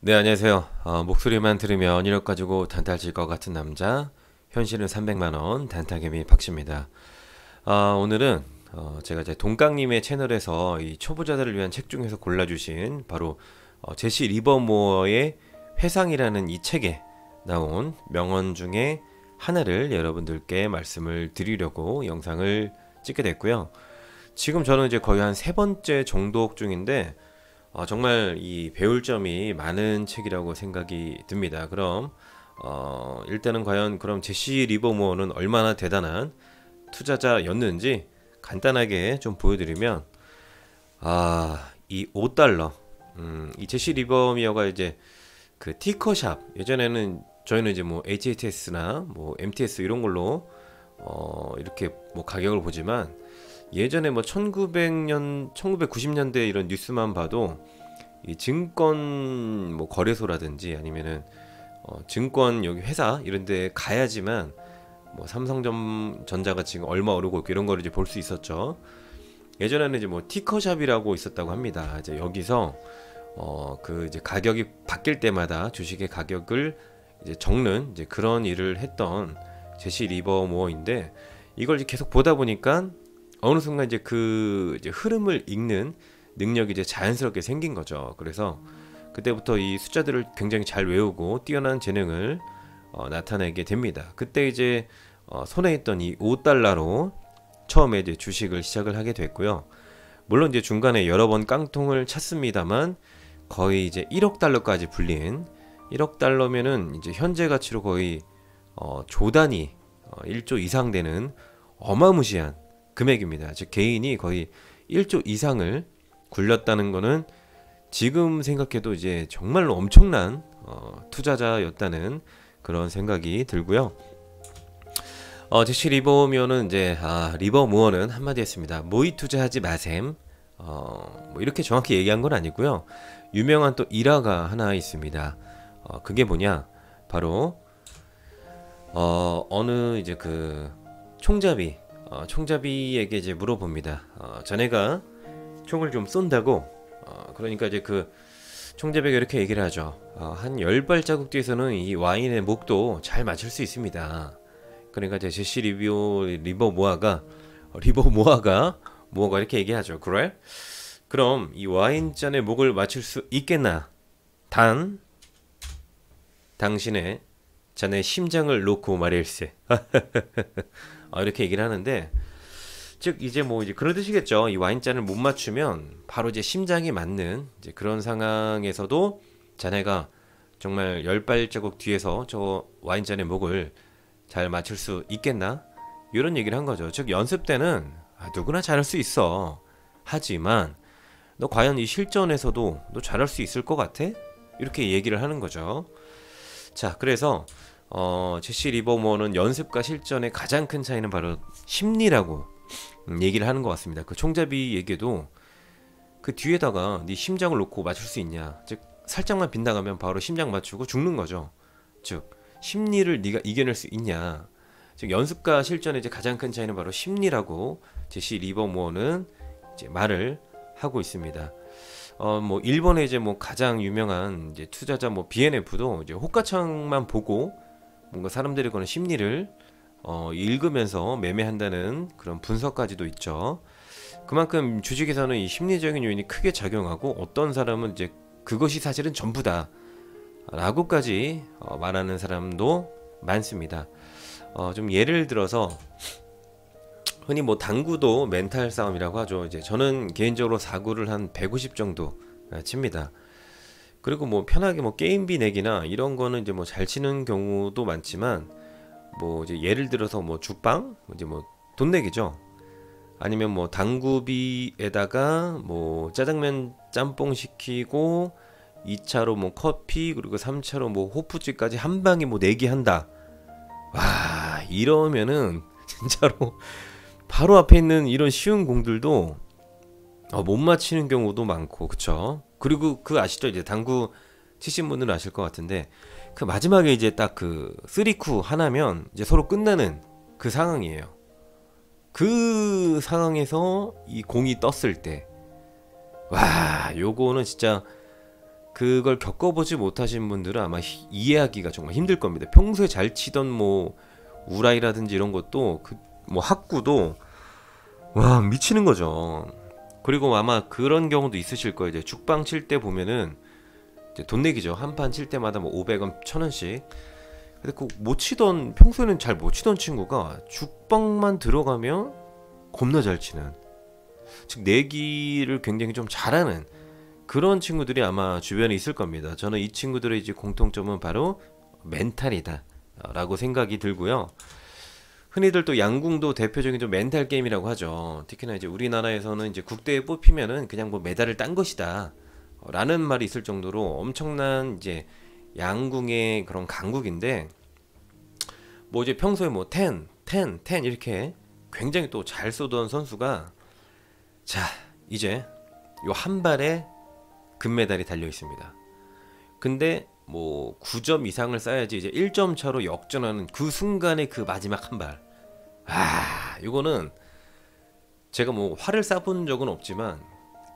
네, 안녕하세요. 목소리만 들으면 1억 가지고 단탈 질 것 같은 남자, 현실은 300만 원, 단타개미 박씨입니다. 오늘은 제가 이제 동강님의 채널에서 이 초보자들을 위한 책 중에서 골라주신 바로 제시 리버모어의 회상이라는 이 책에 나온 명언 중에 하나를 여러분들께 말씀을 드리려고 영상을 찍게 됐고요. 지금 저는 이제 거의 한 세 번째 정독 중인데 정말 이 배울 점이 많은 책이라고 생각이 듭니다. 그럼 일단은 과연 그럼 제시 리버모어는 얼마나 대단한 투자자였는지 간단하게 좀 보여드리면 이 5달러 이 제시 리버미어가 이제 그 티커샵 예전에는 저희는 이제 뭐 HHS나 뭐 MTS 이런 걸로 이렇게 뭐 가격을 보지만 예전에 뭐 1900년, 1990년대 이런 뉴스만 봐도 이 증권 뭐 거래소라든지 아니면은 증권 여기 회사 이런 데 가야지만 뭐 삼성전자가 지금 얼마 오르고 있고 이런 거를 이제 볼 수 있었죠. 예전에는 이제 뭐 티커샵이라고 있었다고 합니다. 이제 여기서 그 이제 가격이 바뀔 때마다 주식의 가격을 이제 적는 이제 그런 일을 했던 제시 리버모어인데 이걸 이제 계속 보다 보니까 어느 순간 이제 그 이제 흐름을 읽는 능력이 이제 자연스럽게 생긴 거죠. 그래서 그때부터 이 숫자들을 굉장히 잘 외우고 뛰어난 재능을 나타내게 됩니다. 그때 이제 손에 있던 이 5달러로 처음에 이제 주식을 시작을 하게 됐고요. 물론 이제 중간에 여러 번 깡통을 찼습니다만 거의 이제 1억 달러까지 불린 1억 달러면은 이제 현재 가치로 거의 조 단위 1조 이상 되는 어마무시한 금액입니다. 즉 개인이 거의 1조 이상을 굴렸다는 거는 지금 생각해도 이제 정말로 엄청난 투자자였다는 그런 생각이 들고요. 제시 리버모어는 이제 리버모어는 한마디 했습니다. 모의 투자하지 마셈. 뭐 이렇게 정확히 얘기한 건 아니고요. 유명한 또 일화가 하나 있습니다. 그게 뭐냐? 바로 어느 이제 그 총잡이에게 이제 물어봅니다. 자네가 총을 좀 쏜다고. 그러니까 이제 그 총잡이가 이렇게 얘기를 하죠. 한 10발자국 뒤에서는 이 와인의 목도 잘 맞출 수 있습니다. 그러니까 이제 제시 리버모어가 이렇게 얘기하죠. 그래? 그럼 이 와인잔의 목을 맞출 수 있겠나? 단 당신의 자네 심장을 놓고 말일세. 이렇게 얘기를 하는데 즉 이제 뭐 이제 그런 뜻이겠죠. 이 와인잔을 못 맞추면 바로 이제 심장이 맞는 이제 그런 상황에서도 자네가 정말 10발자국 뒤에서 저 와인잔의 목을 잘 맞출 수 있겠나? 이런 얘기를 한 거죠. 즉 연습 때는 누구나 잘할 수 있어. 하지만 너 과연 이 실전에서도 너 잘할 수 있을 것 같아? 이렇게 얘기를 하는 거죠. 자, 그래서 제시 리버모어는 연습과 실전의 가장 큰 차이는 바로 심리라고 얘기를 하는 것 같습니다. 그 총잡이에게도 그 뒤에다가 네 심장을 놓고 맞출 수 있냐, 즉 살짝만 빗나가면 바로 심장 맞추고 죽는 거죠. 즉 심리를 네가 이겨낼 수 있냐, 즉 연습과 실전의 이제 가장 큰 차이는 바로 심리라고 제시 리버모어는 이제 말을 하고 있습니다. 뭐 일본의 이제 뭐 가장 유명한 이제 투자자 뭐 BNF도 이제 호가창만 보고 뭔가 사람들이 거는 심리를 읽으면서 매매한다는 그런 분석까지도 있죠. 그만큼 주식에서는 이 심리적인 요인이 크게 작용하고 어떤 사람은 이제 그것이 사실은 전부다 라고까지 말하는 사람도 많습니다. 좀 예를 들어서 흔히 뭐 당구도 멘탈 싸움이라고 하죠. 이제 저는 개인적으로 사구를 한 150 정도 칩니다. 그리고 뭐 편하게 뭐 게임비 내기나 이런 거는 이제 뭐 잘 치는 경우도 많지만 뭐 이제 예를 들어서 뭐 죽방 이제 뭐 돈 내기죠. 아니면 뭐 당구비에다가 뭐 짜장면 짬뽕 시키고 2차로 뭐 커피 그리고 3차로 뭐 호프집까지 한 방에 뭐 내기 한다. 와, 이러면은 진짜로 바로 앞에 있는 이런 쉬운 공들도 못 맞히는 경우도 많고, 그쵸? 그리고 그 아시죠? 이제 당구 치신 분들은 아실 것 같은데 그 마지막에 이제 딱 그 3쿠 하나면 이제 서로 끝나는 그 상황이에요. 그 상황에서 이 공이 떴을 때, 와, 요거는 진짜 그걸 겪어보지 못하신 분들은 아마 이해하기가 정말 힘들 겁니다. 평소에 잘 치던 뭐 우라이라든지 이런 것도 그 뭐 학구도 와 미치는 거죠. 그리고 아마 그런 경우도 있으실 거예요. 이제 죽방 칠 때 보면은 이제 돈 내기죠. 한 판 칠 때마다 뭐 500원, 1000원씩. 근데 그 못 치던 평소에는 잘 못 치던 친구가 죽방만 들어가면 겁나 잘 치는, 즉 내기를 굉장히 좀 잘하는 그런 친구들이 아마 주변에 있을 겁니다. 저는 이 친구들의 이제 공통점은 바로 멘탈이다 라고 생각이 들고요. 흔히들 또 양궁도 대표적인 좀 멘탈 게임이라고 하죠. 특히나 이제 우리나라에서는 이제 국대에 뽑히면은 그냥 뭐 메달을 딴 것이다 라는 말이 있을 정도로 엄청난 이제 양궁의 그런 강국인데, 뭐 이제 평소에 뭐 10, 10, 10 이렇게 굉장히 또 잘 쏘던 선수가 자 이제 요 한 발에 금메달이 달려 있습니다. 근데 뭐 9점 이상을 쌓아야지 이제 1점 차로 역전하는 그 순간의 그 마지막 한 발. 이거는 제가 뭐 화를 쏴본 적은 없지만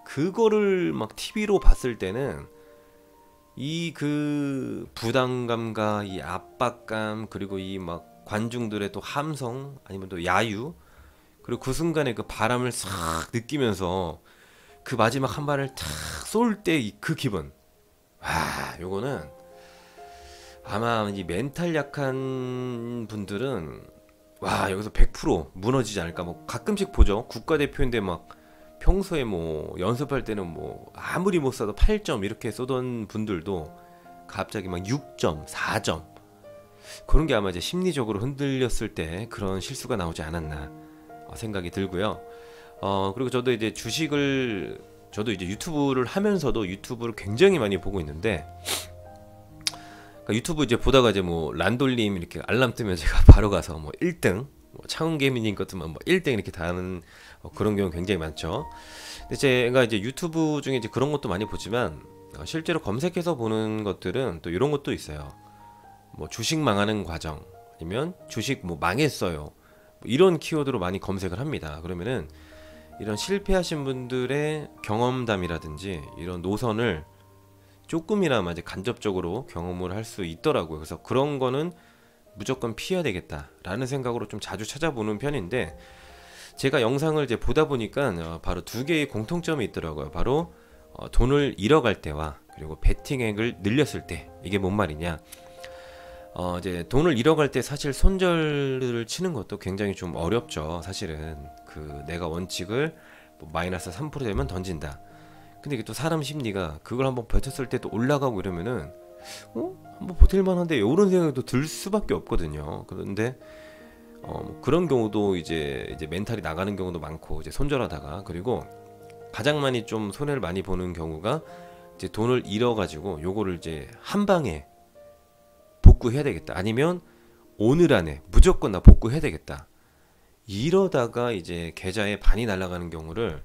그거를 막 TV로 봤을 때는 이 그 부담감과 이 압박감, 그리고 이 막 관중들의 또 함성 아니면 또 야유, 그리고 그 순간에 그 바람을 싹 느끼면서 그 마지막 한 발을 탁 쏠 때 그 기분. 요거는 아마 이 멘탈 약한 분들은 여기서 100% 무너지지 않을까. 뭐 가끔씩 보죠. 국가대표인데 막 평소에 뭐 연습할 때는 뭐 아무리 못 쏴도 8점 이렇게 쏘던 분들도 갑자기 막 6점, 4점, 그런 게 아마 이제 심리적으로 흔들렸을 때 그런 실수가 나오지 않았나 생각이 들고요. 그리고 저도 이제 저도 이제 유튜브를 하면서도 유튜브를 굉장히 많이 보고 있는데, 그러니까 유튜브 이제 보다가 이제 뭐 란돌님 이렇게 알람 뜨면 제가 바로 가서 뭐 1등, 뭐 차은개미님 것도만 뭐 1등 이렇게 다는 그런 경우 굉장히 많죠. 근데 제가 이제 유튜브 중에 이제 그런 것도 많이 보지만 실제로 검색해서 보는 것들은 또 이런 것도 있어요. 뭐 주식 망하는 과정, 아니면 주식 뭐 망했어요, 뭐 이런 키워드로 많이 검색을 합니다. 그러면은 이런 실패하신 분들의 경험담이라든지 이런 노선을 조금이나마 이제 간접적으로 경험을 할 수 있더라고요. 그래서 그런 거는 무조건 피해야 되겠다라는 생각으로 좀 자주 찾아보는 편인데, 제가 영상을 이제 보다 보니까 바로 두 개의 공통점이 있더라고요. 바로 돈을 잃어갈 때와 그리고 베팅액을 늘렸을 때. 이게 뭔 말이냐? 이제 돈을 잃어갈 때 사실 손절을 치는 것도 굉장히 좀 어렵죠. 사실은 그 내가 원칙을 뭐 마이너스 3% 되면 던진다. 근데 이게 또 사람 심리가 그걸 한번 버텼을 때 또 올라가고 이러면은 한번 버틸만한데 이런 생각도 들 수밖에 없거든요. 그런데 뭐 그런 경우도 이제 멘탈이 나가는 경우도 많고, 이제 손절하다가, 그리고 가장 많이 좀 손해를 많이 보는 경우가 이제 돈을 잃어가지고 요거를 이제 한 방에 복구해야 되겠다, 아니면 오늘 안에 무조건 나 복구해야 되겠다, 이러다가 이제 계좌에 반이 날아가는 경우를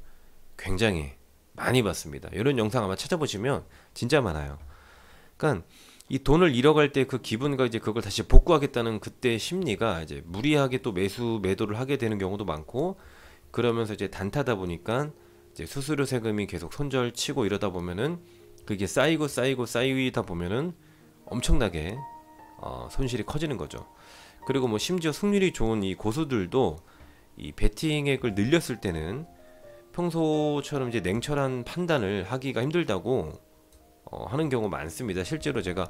굉장히 많이 봤습니다. 이런 영상 아마 찾아보시면 진짜 많아요. 그러니까 이 돈을 잃어갈 때 그 기분과 이제 그걸 다시 복구하겠다는 그때의 심리가 이제 무리하게 또 매도를 하게 되는 경우도 많고, 그러면서 이제 단타다 보니까 이제 수수료 세금이 계속 손절치고 이러다 보면은 그게 쌓이다 보면은 엄청나게 손실이 커지는 거죠. 그리고 뭐 심지어 승률이 좋은 이 고수들도 이 베팅액을 늘렸을 때는 평소처럼 이제 냉철한 판단을 하기가 힘들다고 하는 경우 많습니다. 실제로 제가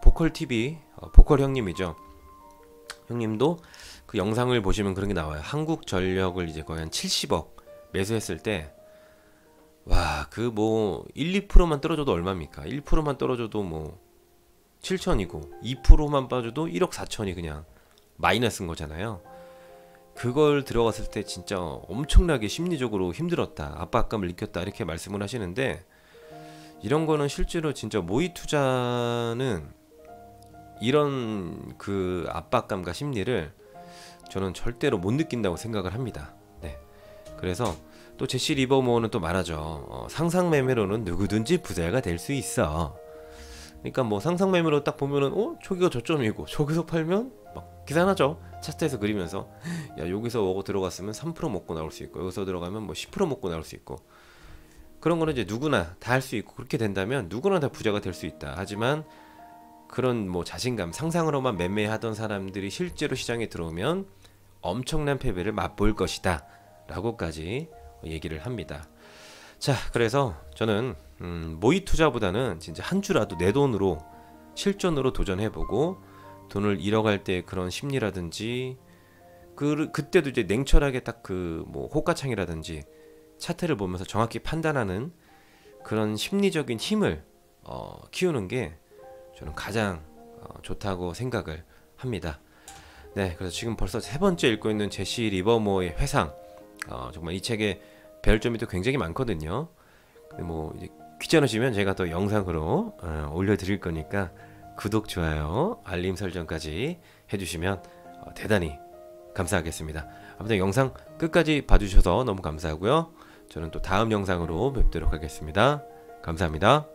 보컬 TV, 보컬 형님이죠. 형님도 그 영상을 보시면 그런 게 나와요. 한국전력을 이제 거의 한 70억 매수했을 때, 그 뭐 1, 2%만 떨어져도 얼마입니까? 1%만 떨어져도 뭐 7천이고 2%만 빠져도 1억 4천이 그냥 마이너스인 거잖아요. 그걸 들어갔을 때 진짜 엄청나게 심리적으로 힘들었다, 압박감을 느꼈다, 이렇게 말씀을 하시는데, 이런 거는 실제로 진짜 모의 투자는 이런 그 압박감과 심리를 저는 절대로 못 느낀다고 생각을 합니다. 네. 그래서 또 제시 리버모어는 또 말하죠. 상상 매매로는 누구든지 부자가 될 수 있어. 그러니까 뭐 상상 매매로 딱 보면은 저기가 저점이고 저기서 팔면 막 계산하죠. 차트에서 그리면서 야 여기서 오고 들어갔으면 3% 먹고 나올 수 있고, 여기서 들어가면 뭐 10% 먹고 나올 수 있고, 그런 거는 이제 누구나 다 할 수 있고 그렇게 된다면 누구나 다 부자가 될 수 있다. 하지만 그런 뭐 자신감, 상상으로만 매매하던 사람들이 실제로 시장에 들어오면 엄청난 패배를 맛볼 것이다. 라고까지 얘기를 합니다. 자, 그래서 저는 모의 투자보다는 진짜 한 주라도 내 돈으로 실전으로 도전해보고 돈을 잃어갈 때 그런 심리라든지 그때도 이제 냉철하게 딱 그 뭐 호가창이라든지 차트를 보면서 정확히 판단하는 그런 심리적인 힘을 키우는 게 저는 가장 좋다고 생각을 합니다. 네, 그래서 지금 벌써 세 번째 읽고 있는 제시 리버모어의 회상. 정말 이 책에 배울 점이 또 굉장히 많거든요. 근데 뭐 이제 귀찮으시면 제가 또 영상으로 올려드릴 거니까 구독, 좋아요, 알림 설정까지 해주시면 대단히 감사하겠습니다. 아무튼 영상 끝까지 봐주셔서 너무 감사하고요. 저는 또 다음 영상으로 뵙도록 하겠습니다. 감사합니다.